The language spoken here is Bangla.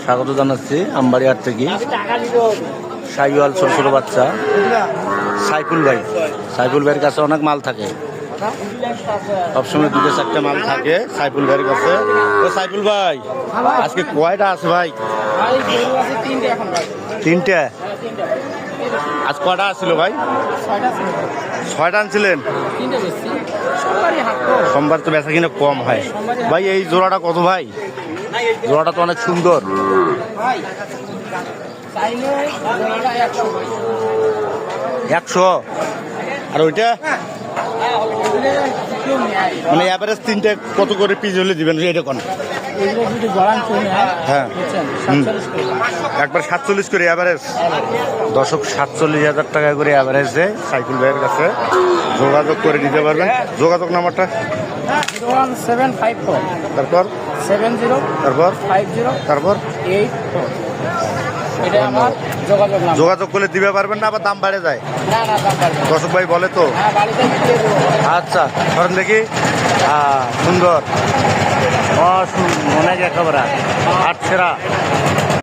স্বাগত জানাচ্ছি আমবাড়ি হাট থেকে। শাহিওয়াল ছোট ছোট বাচ্চা সাইফুল ভাই, সাইফুল ভাইয়ের কাছে অনেক মাল থাকে, সবসময় দুটো চারটে মাল থাকে সাইফুল ভাইয়ের কাছে। তো সাইফুল ভাই আজকে কয়টা আছে ভাই? তিনটে। আজ কয়টা আসছিল ভাই? ছয়টা আনছিলেন। সোমবার তো বেচা কিনা কম হয় ভাই। এই জোড়াটা কত ভাই? জোড়াটা তো অনেক সুন্দর। 100। আর ওইটা মানে অ্যাভারেজ তিনটে কত করে পিস হলে দিবেন এটা কোন? হ্যাঁ একবার 47 করে অ্যাভারেজ। দর্শক 47,000 টাকা করে অ্যাভারেজে সাইফুল ভাইয়ের কাছে যোগাযোগ করে দিতে পারবেন। যোগাযোগ নাম্বারটা 01754 তারপর 70 তারপর 50 তারপর 84। এটা আমার যোগাযোগ নাম্বার। যোগাযোগ করলে দিতে পারবেন না আবার দাম বাড়ে যায়? না না, দাম পারবে। দর্শক ভাই বলে তো। হ্যাঁ, বাড়িতে দিয়ে দেবো। আচ্ছা ধরেন দেখি। সুন্দর অনেক একেবারে আট সেরা।